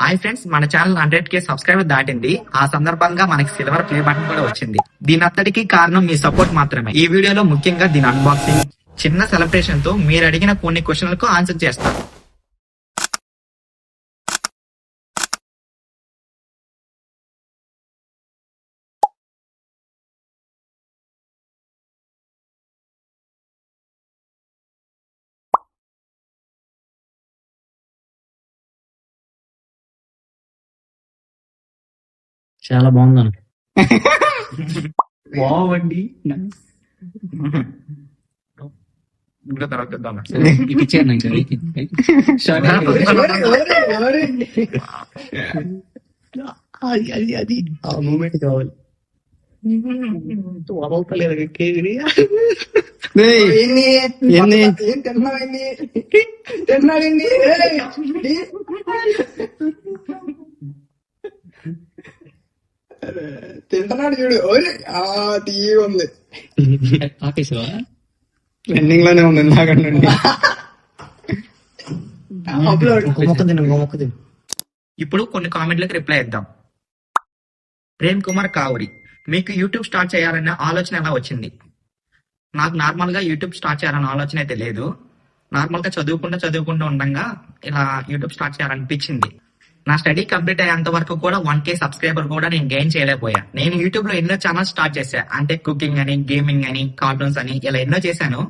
Hi friends, మన channel 100K subscriber దాటింది. ఆ సందర్భంగా మనకి సిల్వర్ ప్లే బటన్ కూడా వచ్చింది. దీని అంతటికీ కారణం మీ సపోర్ట్ మాత్రమే. ఈ వీడియోలో ముఖ్యంగా దీని అన్బాక్సింగ్, చిన్న సెలబ్రేషన్ తో మీరు అడిగిన కొన్ని క్వశ్చన్లకు ఆన్సర్ చేస్తాను. చాలా బాగుందను. బాగుండి అది ఆ మూమెంట్ కావాలి. తింటున్నాడు చూడు. తీయ ఉంది, ఆపేసావా? ట్రెండింగ్ లోనే ఉంది ఇందాకండి. ఇప్పుడు కొన్ని కామెంట్లకు రిప్లై ఇద్దాం. ప్రేమ్ కుమార్ కావురి, మీకు యూట్యూబ్ స్టార్ట్ చేయాలనే ఆలోచన ఎలా వచ్చింది? నాకు నార్మల్ గా యూట్యూబ్ స్టార్ట్ చేయాలన్న ఆలోచన అయితే లేదు. నార్మల్ గా చదువుకుంటూ ఉండగా ఇలా యూట్యూబ్ స్టార్ట్ చేయాలనిపించింది. నా స్టడీ కంప్లీట్ అయ్యేంత వరకు కూడా 1K సబ్స్క్రైబర్ కూడా నేను గెయిన్ చేయలేకపోయా. నేను యూట్యూబ్ లో ఎన్నో ఛానల్స్ స్టార్ట్ చేశా. అంటే కుకింగ్ అని, గేమింగ్ అని, కార్టూన్స్ అని ఇలా ఎన్నో చేశాను.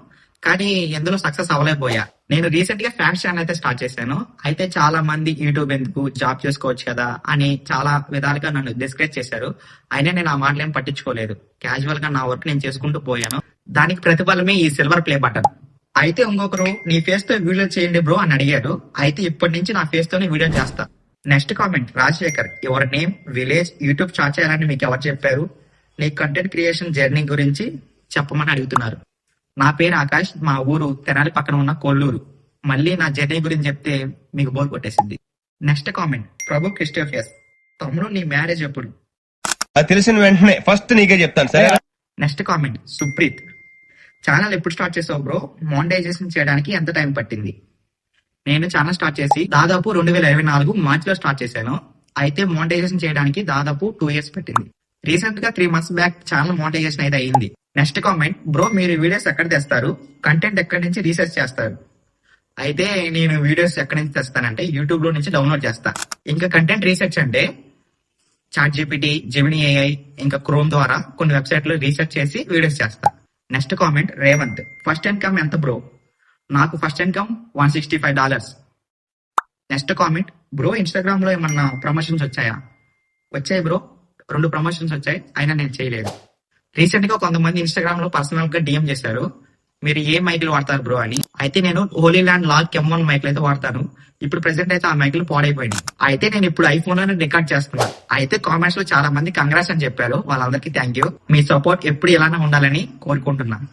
కానీ ఎందులో సక్సెస్ అవ్వలేకపోయా. నేను రీసెంట్ గా ఫ్యాక్స్ ఛానల్ అయితే స్టార్ట్ చేశాను. అయితే చాలా మంది యూట్యూబ్ ఎందుకు, జాబ్ చేసుకోవచ్చు కదా అని చాలా విధాలుగా నన్ను డిస్కరేజ్ చేశారు. అయినా నేను ఆ మాటలు ఏం పట్టించుకోలేదు. క్యాజువల్ గా నా వర్క్ నేను చేసుకుంటూ పోయాను. దానికి ప్రతిఫలమే ఈ సిల్వర్ ప్లే బటన్. అయితే ఇంకొకరు నీ ఫేస్ తో వీడియో చేయండి బ్రో అని అడిగారు. అయితే ఇప్పటి నుంచి నా ఫేస్ తోనే వీడియో చేస్తా. Next comment Rajasekhar, your name, village, YouTube start చేయాలని మీకు ఎవరు చెప్పారు? నీ కంటెంట్ క్రియేషన్ జర్నీ గురించి చెప్పమని అడుగుతున్నారు. నా పేరు ఆకాష్, మా ఊరు తెనాలి పక్కన ఉన్న కొల్లూరు. మళ్ళీ నా జర్నీ గురించి చెప్తే మీకు బోర్ కొట్టేసింది. నెక్స్ట్ కామెంట్ ప్రభు క్రిస్టోఫియస్, తమ్ముడు నీ మ్యారేజ్ ఎప్పుడు? అది తెలిసిన వెంటనే ఫస్ట్ నీకే చెప్తాను సరే. నెక్స్ట్ కామెంట్ సుప్రీత్, ఛానల్ ఎప్పుడు స్టార్ట్ చేసావు బ్రో? మానిటైజేషన్ చేయడానికి ఎంత టైం పట్టింది? నేను ఛానల్ స్టార్ట్ చేసి దాదాపు 2024 మార్చ్ లో స్టార్ట్ చేశాను. అయితే మానిటైజేషన్ చేయడానికి దాదాపు 2 years పట్టింది. రీసెంట్ గా 3 months బ్యాక్ ఛానల్ మానిటైజేషన్ అయితే అయింది. నెక్స్ట్ కామెంట్, బ్రో మీరు వీడియోస్ ఎక్కడ తెస్తారు? కంటెంట్ ఎక్కడి నుంచి రీసెర్చ్ చేస్తారు? అయితే నేను వీడియోస్ ఎక్కడి నుంచి తెస్తానంటే యూట్యూబ్ లో నుంచి డౌన్లోడ్ చేస్తా. ఇంకా కంటెంట్ రీసెర్చ్ అంటే ChatGPT, Gemini AI, ఇంకా క్రోమ్ ద్వారా కొన్ని వెబ్సైట్ లో రీసెర్చ్ చేసి వీడియోస్ చేస్తా. Next comment Revanth, first income ఎంత బ్రో? నాకు first income $165. Next comment, bro Instagram లో ఏమన్నా ప్రమోషన్స్ వచ్చాయా? వచ్చాయి బ్రో, 2 ప్రమోషన్స్ వచ్చాయి. అయినా నేను చేయలేదు. రీసెంట్ గా కొంతమంది ఇన్స్టాగ్రామ్ లో పర్సనల్ గా DM చేశారు, మీరు ఏ మైకులు వాడతారు బ్రో అని. అయితే నేను హోలీ ల్యాండ్ లాగ్ M1 మైకులు అయితే వాడతాను. ఇప్పుడు ప్రెసెంట్ అయితే ఆ మైకులు పాడైపోయినాయి. అయితే నేను ఇప్పుడు ఐఫోన్ లోనే రికార్డ్ చేస్తున్నాను. అయితే కామెంట్స్ లో చాలా మంది కంగ్రాట్స్ అని చెప్పారు. వాళ్ళందరికీ థ్యాంక్ యూ. మీ సపోర్ట్ ఎప్పుడు ఇలానే ఉండాలని కోరుకుంటున్నాను.